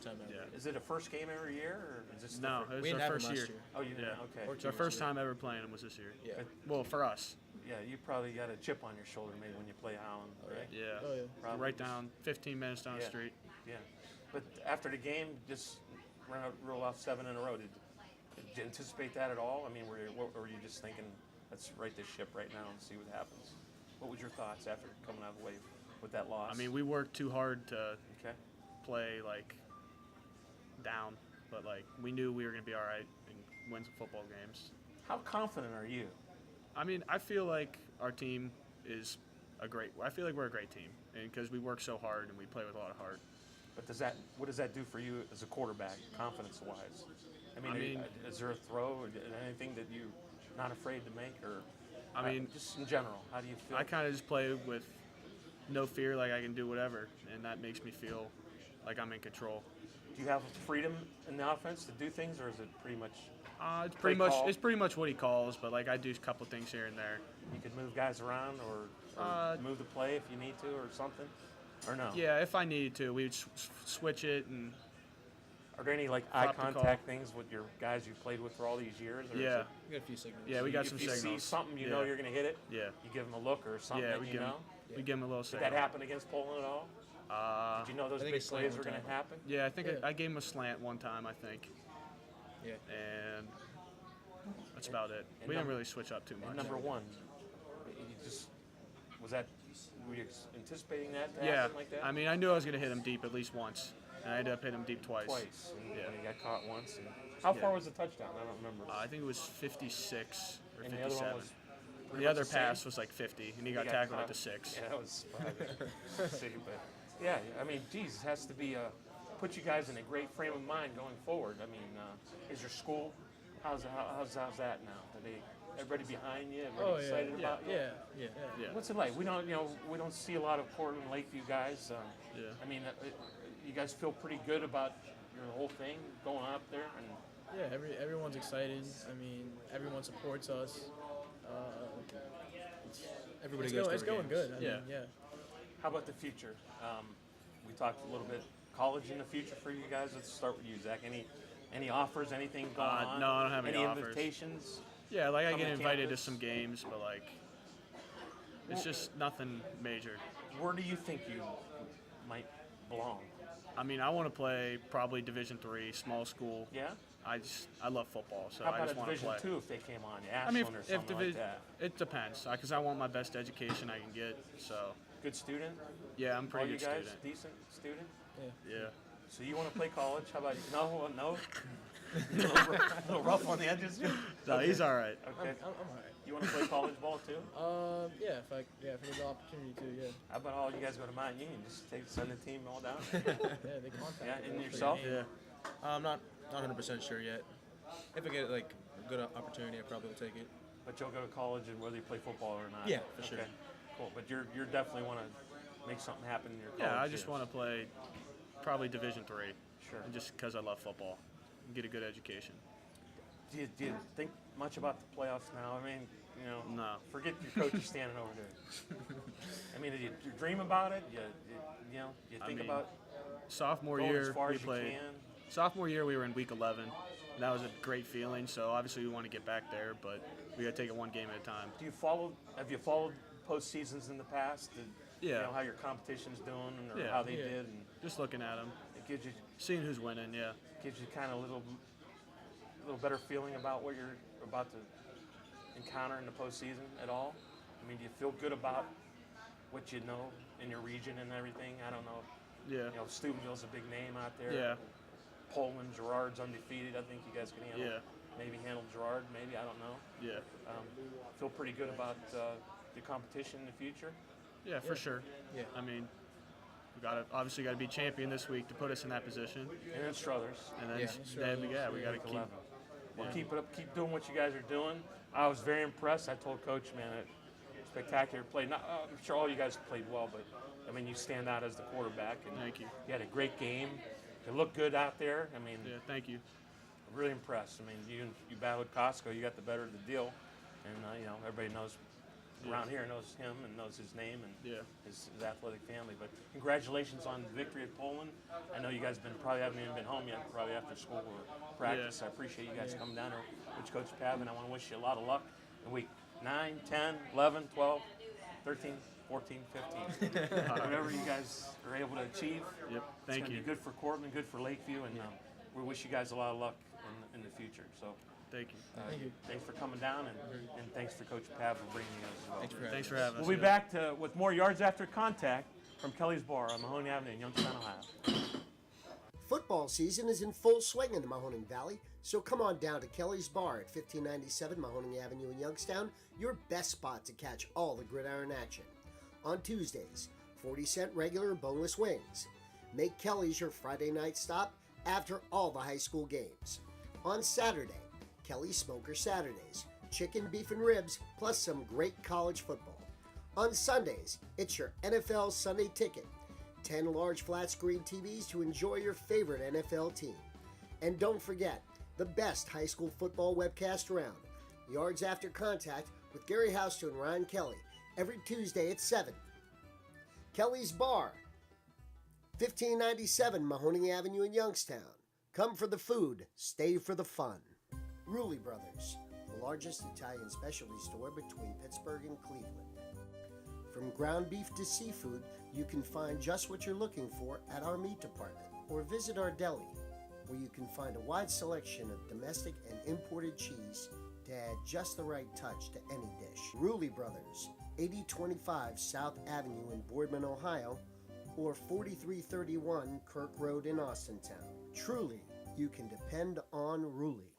long time ever. Yeah. Is it a first game every year, or is this No, different? it We was didn't our have first him year. last year. Oh, you didn't? Yeah. Okay. Or It's our years first ago. time ever playing them was this year. Yeah. Well, for us. Yeah, you probably got a chip on your shoulder maybe when you play Holland, right? Yeah. Oh, yeah. Probably Right just- down 15 minutes down the Yeah. street. Yeah. But after the game, just roll off 7 in a row. Did you anticipate that at all? I mean, were you just thinking, let's right this ship right now and see what happens? What was your thoughts after coming out of the way with that loss? I mean, we worked too hard to okay. play down, but we knew we were going to be all right and win some football games. How confident are you? I mean, I feel like our team is I feel like we're a great team, and because we work so hard and we play with a lot of heart. But what does that do for you as a quarterback, confidence-wise? I mean, is there a throw or anything that you're not afraid to make, or just in general, how do you feel? I kind of just play with no fear, like I can do whatever, and that makes me feel like I'm in control. Do you have freedom in the offense to do things, or is it pretty much? It's pretty much what he calls, but I do a couple things here and there. You could move guys around, or move the play if you need to, or something, or no? Yeah, if I needed to, we would switch it. And are there any eye contact things with your guys you've played with for all these years? Or yeah, We got a few signals. yeah, we got some if you signals. see something, you know you're going to hit it. Yeah, You give them a look or something. yeah, that we you give know. we give him a little Did signal. that happen against Poland at all? Did you know those I think big a slant plays one were going to time. happen? Yeah, I think Yeah. I gave him a slant one time, I think, Yeah. and that's about it. and We didn't num- really switch up too And much. number one, were you anticipating that to Yeah, happen like that? I mean, I knew I was going to hit him deep at least once, and I ended up hitting him deep twice. Twice. And Yeah. he got caught once. And how far Yeah. was the touchdown? I don't remember. I think it was 56 or and the other 57. one was pretty The much other same? pass was 50, and he got got tackled caught. at the 6. Yeah, that was see, but yeah, I mean, geez, it has to be put you guys in a great frame of mind going forward. I mean, is your school how's that now? Are everybody behind you? Everybody excited about you? Yeah. What's it like? We don't see a lot of Portland Lakeview guys. Yeah. I mean, you guys feel pretty good about your whole thing going up there, and Yeah, everyone's excited. I mean, everyone supports us. Everybody It's, goes go, to it's our going games. good. I Yeah. mean, yeah. how about the future? We talked a little bit college in the future for you guys. Let's start with you, Zach. Any offers? Anything going on? no, I don't have any offers. invitations? Yeah, I Come get to invited to campus. some games, but it's just nothing major. Where do you think you might belong? I mean, I want to play probably Division III, small school. Yeah. I love football, so How I about a just want to Division play. two if they came on, I mean, Ashland or something like that? it depends, because I want my best education I can get. So Good student. yeah, I'm a All pretty you good guys student. decent student. Yeah. So you want to play college? How about you? No. a little rough on the edges. No, he's all right. Okay. I'm alright. You want to play college ball too? Yeah, if I get the opportunity to, yeah. How about all you guys go to Mount Union? Just send the team all down. Yeah, they contact Yeah, me. and yourself? Yeah. I'm not 100% sure yet. If I get a good opportunity, I probably will take it. But you'll go to college and whether you play football or not. Yeah, for sure. Okay. Cool. But you're definitely want to make something happen in your college. Yeah, I just years. want to play probably Division III, Sure. and just because I love football, and get a good education. Do you think much about the playoffs now? I mean, No. forget your coach is standing over there. I mean, do you dream about it? You think mean, about Sophomore going year, as far we as you played. can? Sophomore year, we were in week 11. And that was a great feeling. So obviously, we want to get back there, but we got to take it one game at a time. Have you followed postseasons in the past? Yeah. How your competition's doing or Yeah. how they Yeah. did, and Just looking at them, it gives you seeing who's winning. Yeah. kind of a little better feeling about what you're about to encounter in the postseason at all. I mean, do you feel good about what you know in your region and everything? I don't know. Yeah. Steubenville's a big name out there. Yeah. Poland, Girard's undefeated. I think you guys can handle. Yeah. Maybe handle Girard. Maybe I don't know. Yeah. Feel pretty good about the competition in the future. Yeah, for sure. Yeah. I mean, we obviously got to be champion this week to put us in that position, And then Struthers. and then Yeah. we got to keep. 11. Well, Yeah. keep it up. Keep doing what you guys are doing. I was very impressed. I told Coach, man, spectacular play. I'm sure all you guys played well, but I mean, you stand out as the quarterback. And Thank you. You had a great game. You looked good out there. I mean, Yeah, thank you. really impressed. I mean, you battled Costco. You got the better of the deal, and everybody knows around here knows him and knows his name and Yeah. his athletic family. But congratulations on the victory at Poland. I know you guys probably haven't even been home yet, probably after school or practice. I appreciate you guys coming down here, Coach Pav, and I want to wish you a lot of luck in week 9, 10, 11, 12, 13, 14, 15. Whatever you guys are able to achieve. Yep. It's Thank going to you. be good for Cortland, good for Lakeview, and we wish you guys a lot of luck in the future. So Thank you. thanks for coming down, and thanks to Coach Pav for bringing us as well. Thanks for having Thanks us. for having us. We'll be back with more Yards After Contact from Kelly's Bar on Mahoney Avenue in Youngstown, Ohio. Football season is in full swing in the Mahoning Valley, so come on down to Kelly's Bar at 1597 Mahoning Avenue in Youngstown, your best spot to catch all the gridiron action. On Tuesdays, 40-cent regular and boneless wings. Make Kelly's your Friday night stop after all the high school games. On Saturday, Kelly's Smoker Saturdays, chicken, beef, and ribs, plus some great college football. On Sundays, it's your NFL Sunday Ticket. 10 large flat screen TVs to enjoy your favorite NFL team. And don't forget, the best high school football webcast around, Yards After Contact with Gary Houston and Ryan Kelly, every Tuesday at 7. Kelly's Bar, 1597 Mahoning Avenue in Youngstown. Come for the food, stay for the fun. Rulli Brothers, the largest Italian specialty store between Pittsburgh and Cleveland. From ground beef to seafood, you can find just what you're looking for at our meat department, or visit our deli, where you can find a wide selection of domestic and imported cheese to add just the right touch to any dish. Rulli Brothers, 8025 South Avenue in Boardman, Ohio, or 4331 Kirk Road in Austintown. Truly, you can depend on Rulli.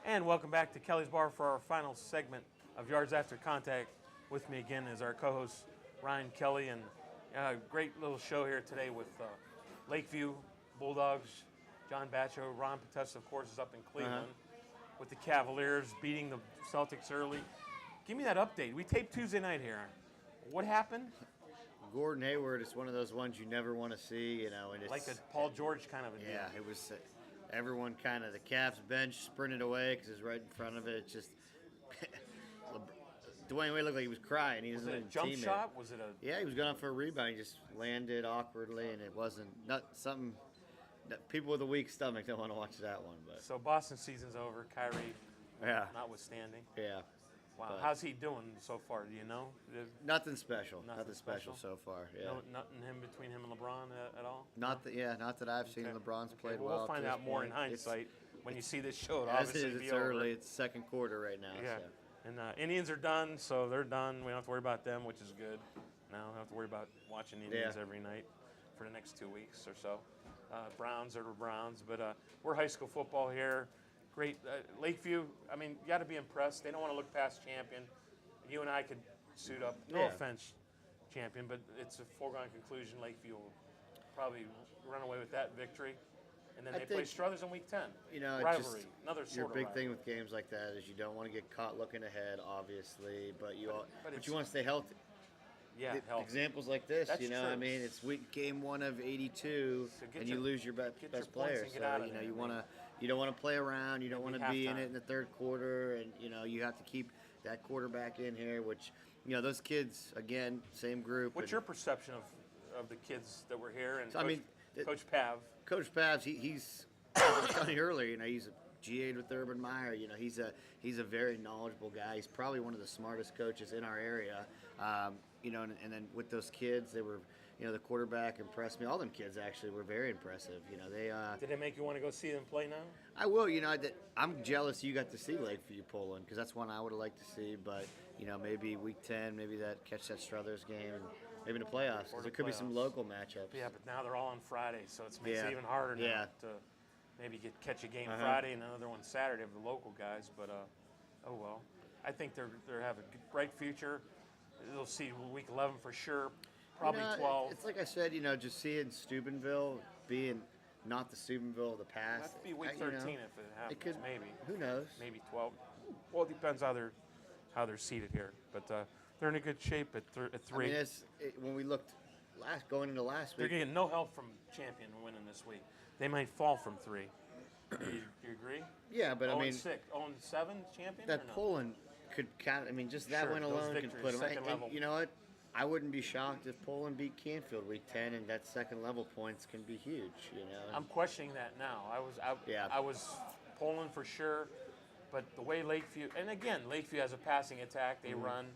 And welcome back to Kelly's Bar for our final segment of Yards After Contact. With me again is our co-host Ryan Kelly, and a great little show here today with Lakeview Bulldogs. John Batcho, Ron Potesta, of course, is up in Cleveland with the Cavaliers beating the Celtics early. Give me that update. We taped Tuesday night here. What happened? Gordon Hayward is one of those ones you never want to see, and it's Like a Paul George kind of a deal. yeah, it was everyone kind of the Cavs bench sprinted away because it's right in front of it. It's just Dwayne Wade looked like he was crying. He Was was it a a jump teammate. shot? Was it a... Yeah, he was going up for a rebound. He just landed awkwardly, and it wasn't not something that people with a weak stomach don't want to watch that one. But So Boston season's over, Kyrie yeah, notwithstanding. yeah, Wow, But- how's he doing so far? Do you know? nothing special. Nothing Nothing special special? so far. Yeah, Nothing between him and LeBron at all? not that I've seen. Okay. LeBron's Okay, played well, well. we'll find to this out more in point. It's- hindsight when you see this show. It'll As it obviously is, be it's over. early. It's second quarter right now. Yeah. So. And Indians are done, so they're done. We don't have to worry about them, which is good. Now we don't have to worry about watching the Indians Yeah. every night for the next 2 weeks or so. Browns are the Browns, but we're high school football here. Great. Lakeview, I mean, you got to be impressed. They don't want to look past champion. You and I could suit up. No Yeah. offense, champion, but it's a foregone conclusion. Lakeview will probably run away with that victory. And then I they play think- Struthers in week 10. It's Rivalry, just another sort your of big rivalry. thing with games like that is you don't want to get caught looking ahead, obviously, but but it's- you want to stay healthy. Yeah, The- healthy. Examples like this, That's I true. mean, it's game 1 of 82, So get and your- you lose your best get your points player. and get So out of you know there. you don't want to play around. You don't want Maybe to be in halftime. it in the third quarter, and you have to keep that quarterback in here. Which those kids again, same group. What's and your perception of the kids that were here and So, I mean, Coach Pav? Coach Pabs, he's I was telling you earlier, he's a GA'd with Urban Meyer. He's a very knowledgeable guy. He's probably one of the smartest coaches in our area. And then with those kids, they were, the quarterback impressed me. All them kids actually were very impressive. They. Did it make you want to go see them play now? I will. I'm jealous you got to see Lakeview Poland because that's one I would have liked to see. But maybe week 10, maybe catch that Struthers game, and maybe in the playoffs Or because the there could be some playoffs. local matchups. Yeah, but now they're all on Friday, so it makes Yeah. it even harder now Yeah. to maybe catch a game Uh-huh. Friday and another one Saturday of the local guys. But oh well, I think they have a bright future. They'll see week 11 for sure. Probably 12. It's like I said, just seeing Steubenville being not the Steubenville of the past. That could be week 13 if it happens. It could, maybe. Who knows? Maybe 12. Well, it depends how they're seated here, but they're in a good shape at 3. I mean, when we looked going into last They're week. getting no help from champion winning this week. They might fall from 3. You agree? Yeah, but I mean, 0-6, 0-7 champion. that or no? Poland could kind of. I mean, just that Sure, win those alone could victories, put them. second And level. you know what? I wouldn't be shocked if Poland beat Canfield week 10, and that second level points can be huge. You know. I'm questioning that now. Yeah. I was Poland for sure, but the way Lakeview, and again, Lakeview has a passing attack. They run.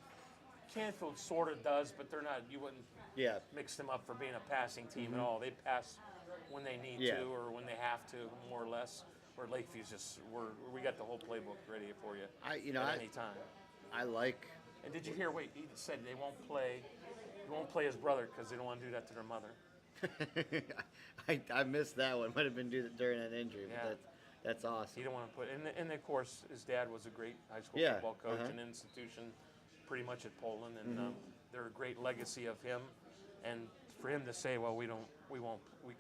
Canfield sort of does, but they're not. You wouldn't Yeah. mix them up for being a passing team at all. They pass when they need Yeah. to or when they have to, more or less. Where Lakeview's just we got the whole playbook ready for you at any time. I like. And did you hear? Wait, he said they won't play. He won't play his brother because they don't want to do that to their mother. I missed that one. Might have been during that injury, Yeah. but that's awesome. He don't want to put. And of course, his dad was a great high school Yeah, football coach uh-huh. and institution, pretty much at Poland, and they're a great legacy of him. And for him to say, "Well, we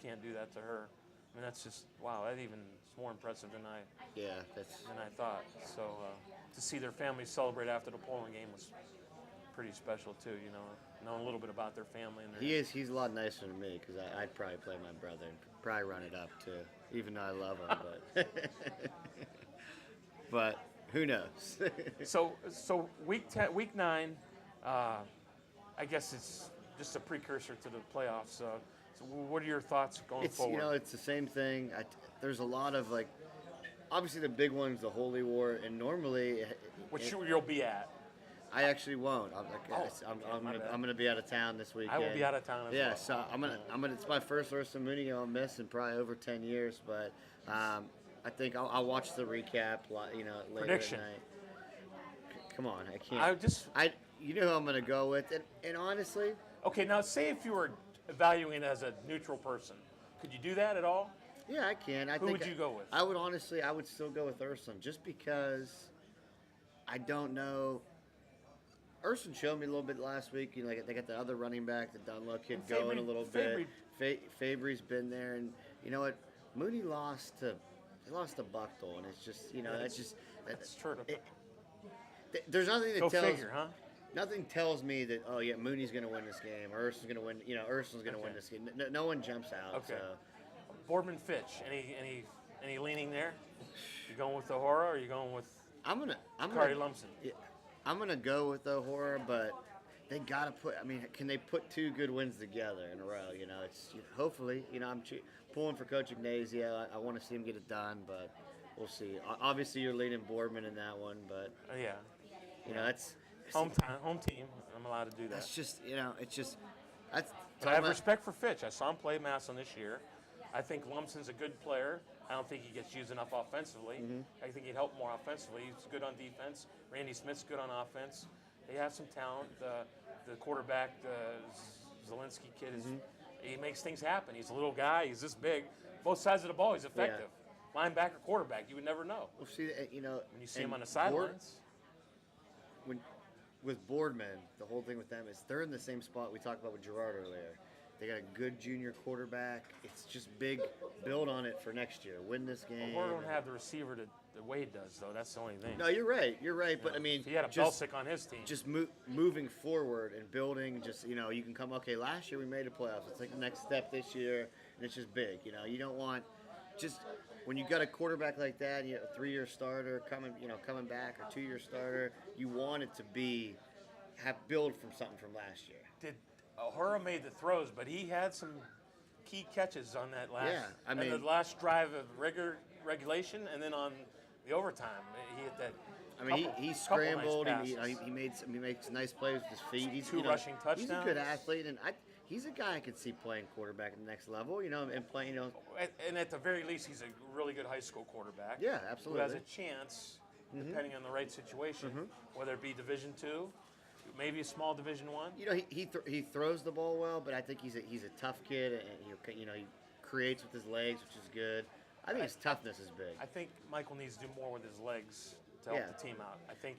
can't do that to her," I mean, that's just wow. That even is more impressive than I That's thought. So to see their family celebrate after the Poland game was pretty special too. You know, knowing a little bit about their family and their he's a lot nicer than me because I'd probably play my brother and probably run it up too, even though I love him. But but who knows? So week 9, I guess it's just a precursor to the playoffs. So what are your thoughts going It's forward? it's the same thing. There's a lot of like, obviously the big one's the Holy War, and normally, Which you'll be at. I actually won't. I'm gonna be out of town this weekend. I will be out of town as Yeah, well. so I'm gonna. It's my first Ursa Mooney I'll miss in probably over 10 years, but I think I'll watch the recap. Later Prediction. at night. Come on, I can't. You know who I'm gonna go with, and honestly, Okay, now say if you were evaluating as a neutral person, could you do that at all? yeah, I can. Who would you go with? I would still go with Urson just because I don't know. Urson showed me a little bit last week. Like they got the other running back, the Dunlop kid, And going a Fabry- little bit. Fabry's been there, and you know what? Mooney lost to Buchtel, and it's just That's true. there's nothing that Go tells figure, huh? nothing tells me that Mooney's going to win this game or Urson's going to win. Urson's going to win Okay. this game. No one jumps out. Okay. So. Boardman Fitch, any leaning there? You going with the horror or are you going with I'm Cardi Lumpson? Yeah, I'm gonna go with the horror, but they gotta put. I mean, can they put 2 good wins together in a row? It's hopefully. I'm pulling for Coach Ignazio. I want to see him get it done, but we'll see. Obviously, you're leading Boardman in that one, but Yeah. that's Home team. I'm allowed to do that. that's just it's just that's. But I have respect for Fitch. I saw him play Massillon this year. I think Lumpson's a good player. I don't think he gets used enough offensively. I think he'd help more offensively. He's good on defense. Randy Smith's good on offense. They have some talent. The quarterback, the Zelensky kid, he makes things happen. He's a little guy. He's this big. Both sides of the ball, he's effective. Linebacker, quarterback, you would never know We'll see. when you see him and on the sidelines. With Boardman, the whole thing with them is they're in the same spot we talked about with Gerard earlier. They got a good junior quarterback. It's just big. Build on it for next year. Win this game. We don't have the receiver that Wade does, though. That's the only thing. No, you're right. You're right. But I mean, If he had a just, Belsic on his team. just moving forward and building. Just you can come. Okay, last year we made the playoffs. Let's take the next step this year, and it's just big. You don't want just when you got a quarterback like that, a 3-year starter coming back or 2-year starter. You want it to build from something from last year. Did O'Hara made the throws, but he had some key catches on that the last drive of regulation, and then on the overtime, he hit that. I mean, he scrambled and he passes. he makes nice plays with his feet. He's 2 rushing He's a good touchdowns. athlete, and he's a guy I could see playing quarterback at the next level. And playing. And at the very least, he's a really good high school quarterback. Yeah, Who absolutely. has a chance, depending on the right situation, whether it be Division II, maybe a small Division I. He throws the ball well, but I think he's a tough kid, and he creates with his legs, which is good. I think his toughness is big. I think Michael needs to do more with his legs to help the team out. I think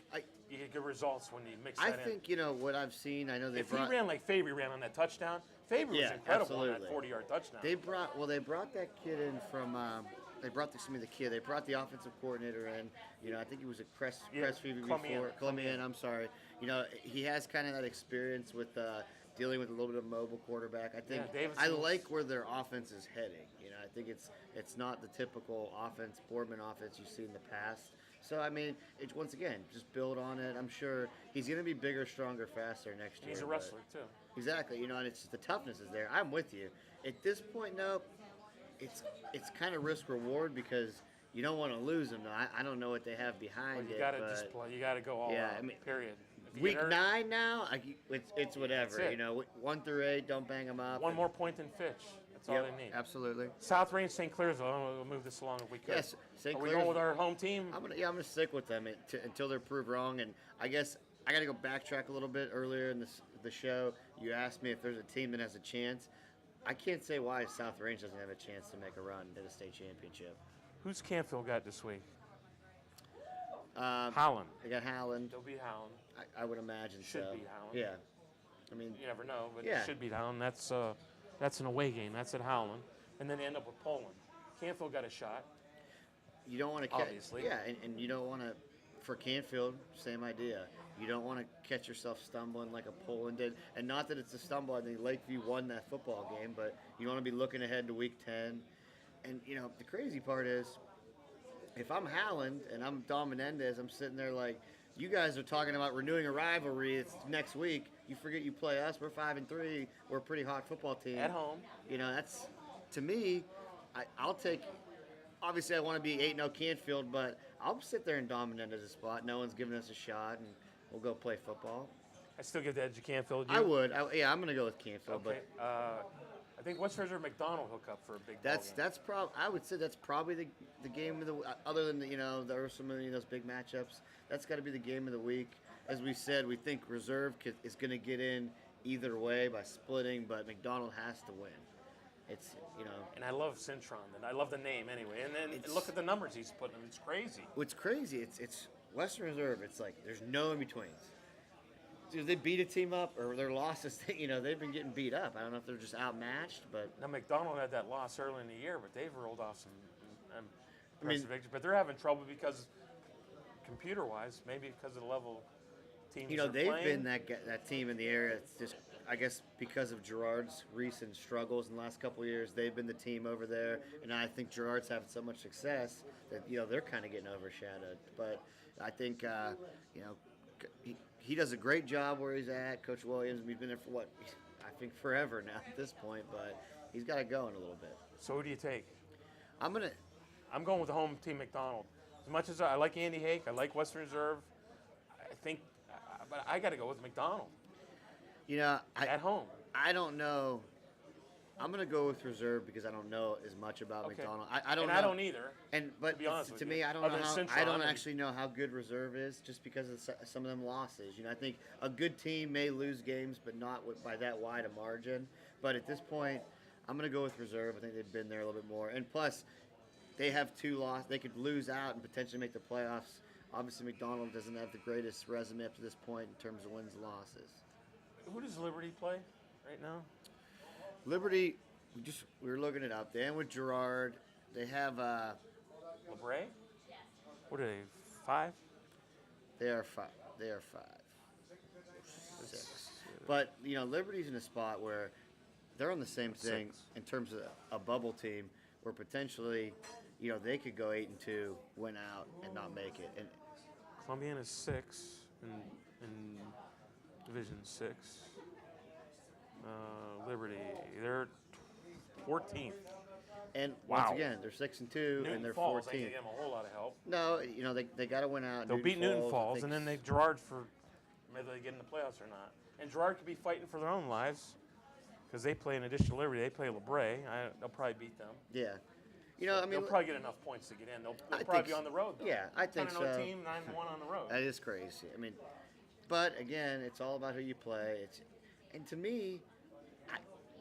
you get good results when you mix that in. I think what I've seen. I know they If brought. he ran like Fabry ran on that touchdown, Fabry was incredible on that absolutely. 40-yard touchdown. They brought that kid in from. They brought the kid. They brought the offensive coordinator in. I think he was at Crestfeed before. Clemien, I'm sorry. He has kind of that experience with dealing with a little bit of mobile quarterback. I think I like where their offense is heading. I think it's not the typical Boardman offense you see in the past. So I mean, once again, just build on it. I'm sure he's going to be bigger, stronger, faster next year. He's a but- wrestler too. Exactly, and it's the toughness is there. I'm with you. At this point, no, it's kind of risk reward because you don't want to lose him. I don't know what they have Well, behind you it. got to but just play. You got to go all Yeah, out. I mean, period. If you week get hurt, 9 now, it's whatever. That's it. You know, 1 through 8, don't bang them up. one more point than Fitch. That's all Yep, they need. absolutely. South Range, St. Clairsville. We'll move this along if we could. Yes, St. Are we going Clairsville- with our home team? I'm gonna stick with them until they're proved wrong. And I guess I got to go backtrack a little bit. Earlier in the show, you asked me if there's a team that has a chance. I can't say why South Range doesn't have a chance to make a run to the state championship. Who's Canfield got this week? Um, Howland. They got Howland. They'll beat Howland. I would imagine Should so. beat Howland. Yeah. I mean, You never know, but Yeah. it should beat Howland. That's an away game. That's at Howland. And then they end up with Poland. Canfield got a shot. you don't want to Obviously. Yeah, and you don't want to. For Canfield, same idea. You don't want to catch yourself stumbling like a Poland did. And not that it's a stumble. I think Lakeview won that football game, but you want to be looking ahead to week 10. And, the crazy part is, if I'm Howland and I'm Don Menendez, I'm sitting there like, you guys are talking about renewing a rivalry. It's next week. You forget you play us. We're 5-3. We're a pretty hot football team. At home. That's, to me, I'll take. Obviously, I want to be 8-0 Canfield, but I'll sit there in Don Menendez's spot. No one's giving us a shot, and we'll go play football. I still give the edge to Canfield. I would. I'm going to go with Canfield, Okay. I think West Reserve McDonald hook up for a big but ball that's probably. I would say that's probably the game of the. Other than there are so many of those big matchups. That's got to be the game of the week. As we said, we think Reserve is going to get in either way by splitting, but McDonald has to win. It's And I love Cintron. And I love the name anyway. And then It's- look at the numbers he's putting. It's crazy. What's crazy, it's Western Reserve. It's like there's no in betweens. Do they beat a team up or their losses? They've been getting beat up. I don't know if they're just outmatched, but Now McDonald had that loss early in the year, but they've rolled off some impressive mean- victories. But they're having trouble because, computer-wise, maybe because of the level teams are they've playing. been that team in the area. It's just I guess because of Gerard's recent struggles in the last couple of years, they've been the team over there, and I think Gerard's having so much success that they're kind of getting overshadowed. But I think he does a great job where he's at. Coach Williams, he's been there for I think forever now at this point, but he's got it going a little bit. So who do you take? I'm going with the home team McDonald. As much as I like Andy Hake, I like Western Reserve, I think, but I got to go with McDonald at home. I don't know. I'm going to go with Reserve because I don't know as much about Okay. McDonald. I don't And know. I don't either. But be honest with to you. me, I don't Other know than how, I Cintron, don't and- actually know how good Reserve is just because of some of them losses. I think a good team may lose games, but not by that wide a margin. But at this point, I'm going to go with Reserve. I think they've been there a little bit more. And plus, they have 2 losses. They could lose out and potentially make the playoffs. Obviously, McDonald doesn't have the greatest resume up to this point in terms of wins and losses. Who does Liberty play right now? Liberty, we were looking it up. They end with Gerard. They have LeBray? What are they, 5? They are 5. 6. But Liberty's in a spot where they're on the same thing 6. in terms of a bubble team, where potentially, they could go 8-2, win out, and not make it. And Columbiana's 6 in Division 6. Liberty, they're 14th. once Wow. again, they're 6-2, Newton and they're Falls 14th. ain't gonna give them a whole lot of help. No, they got to win out. They'll beat Newton Falls, I and then think they Gerard for whether they get in the playoffs or not. And Gerard could be fighting for their own lives because they play in addition to Liberty. They play LeBray. They'll probably beat them. Yeah. They'll probably get enough points to get in. They'll I probably think be on the road, though. Yeah, I think 10-0 so. team, 9-1 on the road. That is crazy. But again, it's all about who you play. And to me,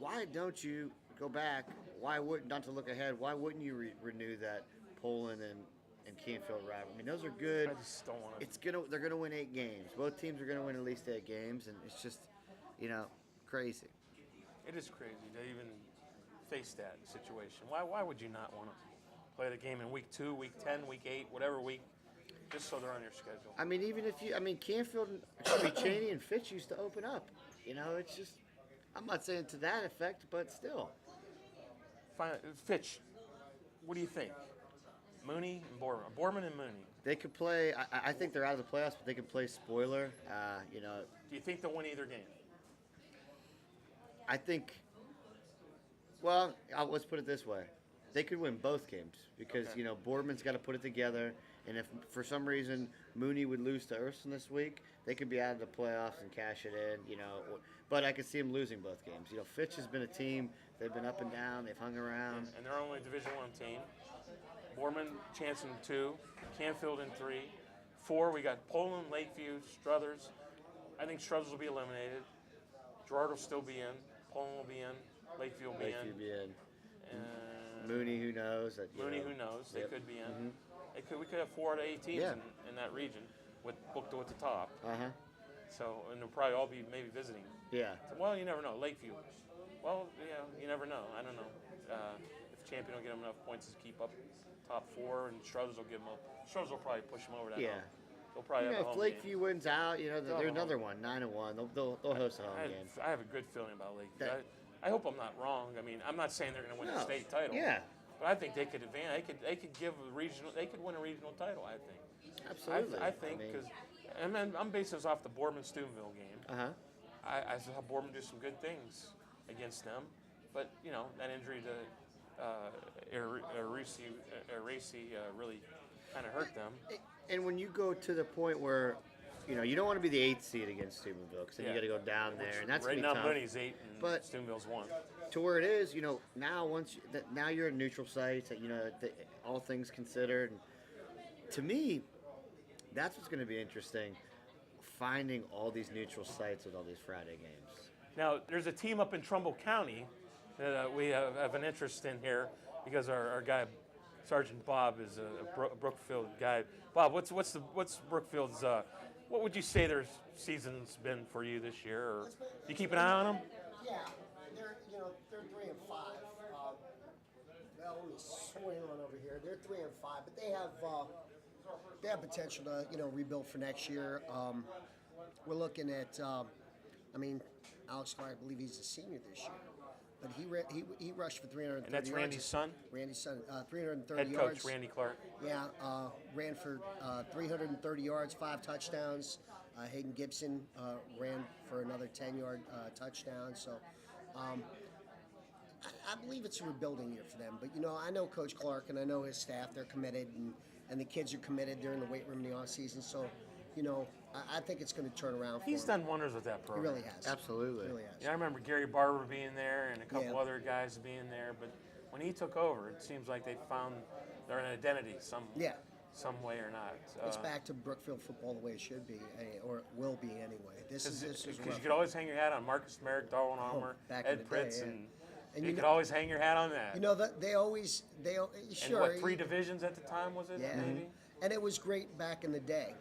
why don't you go back? Why wouldn't, not to look ahead? Why wouldn't you renew that Poland and Canfield rivalry? Those are good. I just don't want to. They're gonna win 8 games. Both teams are gonna win at least 8 games, and it's just, crazy. It is crazy to even face that situation. Why would you not want to play the game in week 2, week 10, week 8, whatever week, just so they're on your schedule? Even if Canfield, Cheney and Fitch used to open up. It's just, I'm not saying to that effect, but still. Fitch, what do you think? Mooney and Borman. Borman and Mooney. They could play. I think they're out of the playoffs, but they could play spoiler. You know, Do you think they'll win either game? I think. Well, let's put it this way: they could win both games because Okay. you know Boardman's got to put it together, and if for some reason Mooney would lose to Urson this week, they could be out of the playoffs and cash it in. You know, but I could see them losing both games. You know, Fitch has been a team; they've been up and down, they've hung around. And they're only Division I team. Borman, chance in 2, Canfield in 3. 4, we got Poland, Lakeview, Struthers. I think Struthers will be eliminated. Gerard will still be in. Poland will be in. Lakeview will be Lakeview in. be in. And Mooney, who knows? That, you Mooney, know, who knows? They Yep. could be in. Mhm. We could have 4 out of 8 teams Yeah. in that region with booked at the top. Uh-huh. So, and they'll probably all be maybe visiting. Yeah. Well, you never know. Lakeview. Well, yeah, you never know. I don't know. If Champion will get them enough points to keep up top 4, and Struthers will give them up. Struthers will probably push them over that Yeah. hump. They'll probably You have know, a if home Lakeview wins out, you know, They'll they're have a another home. one, 9-1. They'll host a home game. I have a good feeling about Lakeview. That- I hope I'm not wrong. I mean, I'm not saying they're going to win the No. state title. Yeah, But I think they could advance. They could give a regional. They could win a regional title. I think. absolutely. I think because, I'm basing this off the Boardman-Steubenville game. Uh-huh. I saw Boardman do some good things against them, but you know that injury to Arisi really kind of hurt them. And when you go to the point where, you know, you don't want to be the 8th seed against Steubenville because then Yeah. you got to go down there, and that's Right gonna now, be tough. Mooney's 8 and But- Steubenville's 1. To where it is, you know, now now you're in neutral sites, you know, all things considered. And to me, that's what's going to be interesting, finding all these neutral sites with all these Friday games. Now, there's a team up in Trumbull County that we have an interest in here because our guy, Sergeant Bob, is a Brookfield guy. Bob, what's Brookfield's? What would you say their season's been for you this year? Or you keep an eye on them? Yeah, they're 3-5. Well, let me swing on over here. They're 3-5, but they have potential to rebuild for next year. We're looking at, Alex Clark, I believe he's a senior this year, but he rushed for 330 And that's yards. Randy's son, Randy's son, 330 head yards. coach Randy Clark. Yeah, ran for 330 yards, 5 touchdowns. Hayden Gibson ran for another 10-yard touchdown. So I believe it's a rebuilding year for them. But, I know Coach Clark and I know his staff. They're committed, and the kids are committed. They're in the weight room in the offseason. So, I think it's going to turn around for He's them. done wonders with that He program. really has. Absolutely. He really has. Yeah, I remember Gary Barber being there and a couple Yeah. other guys being there. But when he took over, it seems like they found their identity some way or not. It's back to Brookfield football the way it should be, or it will be anyway. This is Because rough. you could always hang your hat on Marcus Merrick, Darwin Armour, back in Ed the day, Pritz, yeah. and And you you could know- always hang your hat on that. They always and sure. what, 3 divisions at the time, was it, Yeah, maybe? and it was great back in the day,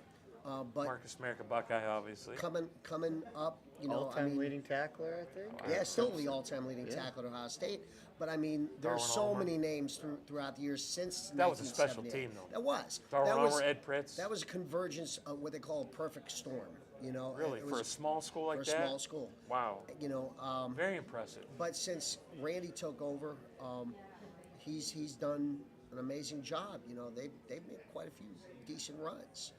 but Marcus Merrick, a Buckeye, obviously. coming up, All-time leading tackler, I think. yeah, still the all-time leading tackler at Ohio State. But there's Darwin so Armour. many names throughout the years since. That was a special 1978. team, though. That was. Darwin that was Armour, Ed Pritz. That was a convergence of what they call a perfect storm. Really, It for a was small school like for a that? small school. Wow. Very impressive. But since Randy took over, he's done an amazing job. They've made quite a few decent runs.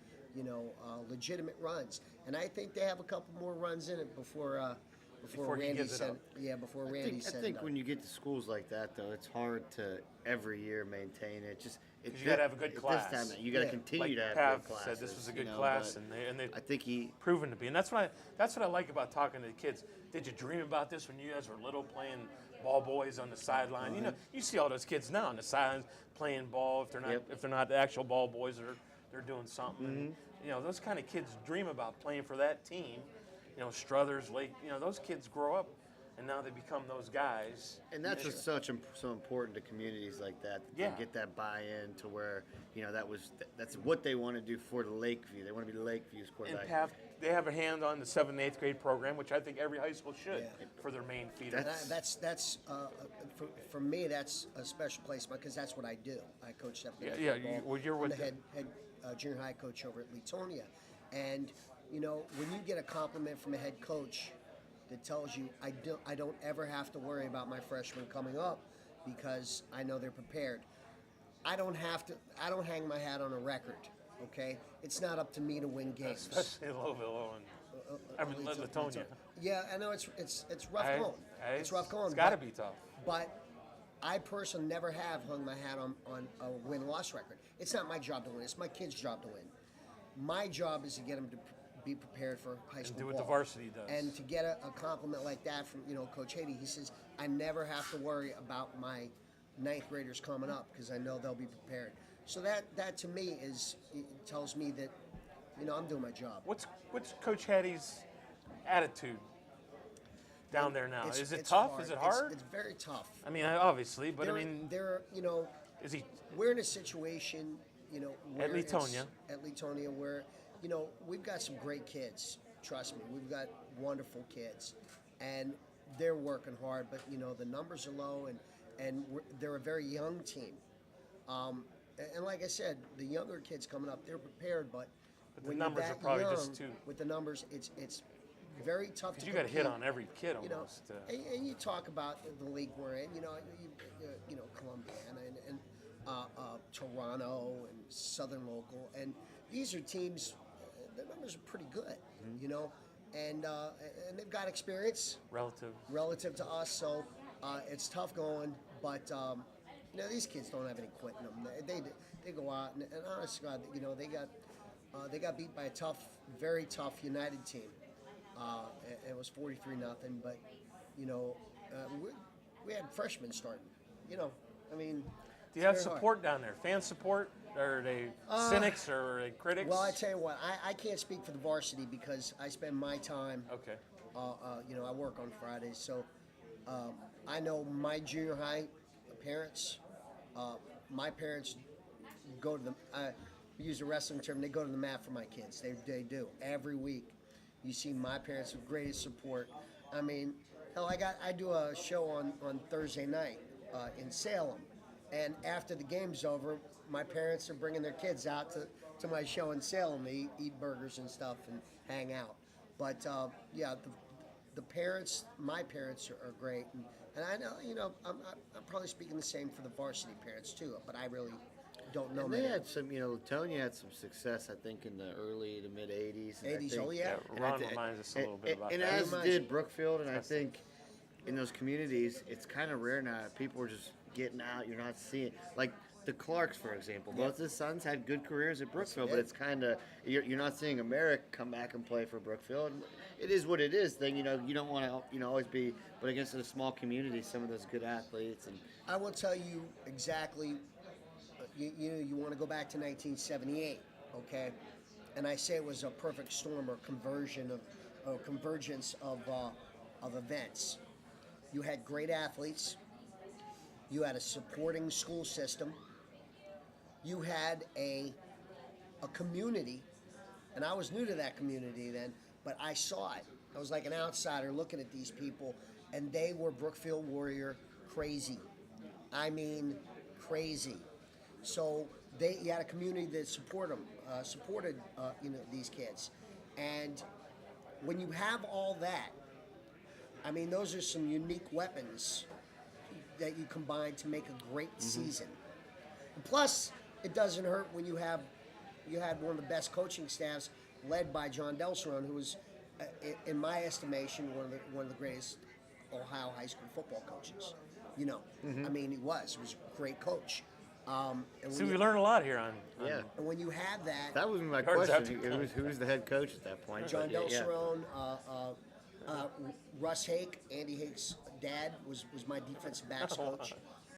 Legitimate runs, and I think they have a couple more runs in it before Before he Randy gives it said. up. Yeah, before Randy I said. think no. when you get to schools like that, though, it's hard to every year maintain it. Just 'Cause you gotta have a good at class. This time, you got to Yeah. continue Like to have Pav good classes. said, this was a good you know, class, but and they I think he. proven to be. And that's what I like about talking to the kids. Did you dream about this when you guys were little, playing ball boys on the sideline? You see all those kids now on the sidelines playing ball. If they're not Yep. if they're not the actual ball boys, they're doing something. And, those kind of kids dream about playing for that team. Struthers, Lake. Those kids grow up, and now they become those guys. And that's what's so important to communities like that. Yeah. To get that buy-in to where that's what they want to do for the Lakeview. They want to be Lakeview's And quarterback. they have a hand on the 7th and 8th grade program, which I think every high school should Yeah. for their main feeder. And that's for me. That's a special place because that's what I do. I coach that. Yeah, you're I'm with the the- head junior high coach over at Leetonia, and when you get a compliment from a head coach that tells you I don't ever have to worry about my freshmen coming up because I know they're prepared. I don't hang my hat on a record. Okay, it's not up to me to win games. Especially in Louisville and I mean Latonia. Yeah, I know it's rough going. It's rough going. It's got to be tough. But I personally never have hung my hat on a win-loss record. It's not my job to win. It's my kid's job to win. My job is to get them to be prepared for high school do what ball. the varsity does. And to get a compliment like that from Coach Haiti, he says, I never have to worry about my ninth graders coming up because I know they'll be prepared. So that to me tells me that I'm doing my job. What's Coach Hattie's attitude down there now? Is it it's tough? hard. Is it hard? It's very tough. I mean, obviously, but I mean, is he? we're in a situation, where At Latonia. At Latonia, where, we've got some great kids. Trust me, we've got wonderful kids, and they're working hard. But the numbers are low, and they're a very young team. And like I said, the younger kids coming up, they're prepared, but the when numbers you're are that probably young, just too. with the numbers, it's very tough to Because you got to hit compete. on every kid almost. And you talk about the league we're in, Columbiana and Toronto and Southern Local, and these are teams. Their numbers are pretty good, and they've got experience relative to us. So it's tough going, but these kids don't have any quit in them. They go out and honest to God, they got beat by a very tough United team. It was 43-0, but we had freshmen starting. I mean, Do you have very hard. support down there? Fan support? Are they cynics or are they critics? Well, I tell you what, I can't speak for the varsity because I spend my time. Okay. I work on Fridays, so I know my junior high parents. My parents go to the. Use a wrestling term. They go to the mat for my kids. They do every week. You see my parents with greatest support. I mean, hell, I do a show on Thursday night in Salem, and after the game's over, my parents are bringing their kids out to my show in Salem to eat burgers and stuff and hang out. But the parents, my parents are great, and I know I'm probably speaking the same for the varsity parents too. But I really don't know. And they many. had some, Latonia had some success, I think, in the early to mid 80s. 80s, oh yeah. Ron reminds us a little bit about and that. as Reminds did me. Brookfield, and I think in those communities, it's kind of rare now. People are just getting out. You're not seeing like the Clarks, for example. Both his sons had good careers at Brookfield, but it's kind of you're not seeing a Merrick come back and play for Brookfield. It is what it is. Thing you don't want to always be, but against a small community, some of those good athletes and. I will tell you exactly. You want to go back to 1978, okay? And I say it was a perfect storm or convergence of events. You had great athletes. You had a supporting school system. You had a community, and I was new to that community then, but I saw it. I was like an outsider looking at these people, and they were Brookfield Warrior crazy. I mean, crazy. So you had a community that supported these kids, and when you have all that, I mean, those are some unique weapons that you combine to make a great season. And plus, it doesn't hurt when you had one of the best coaching staffs, led by John Delceron, who was, in my estimation, one of the greatest Ohio high school football coaches. I mean, he was a great coach. See, we learned a lot here on Yeah. And when you have that, That was my Hard to question. Who was the head coach at that point? John But, yeah. Delceron, Russ Hake, Andy Hake's dad, was my defensive backs coach.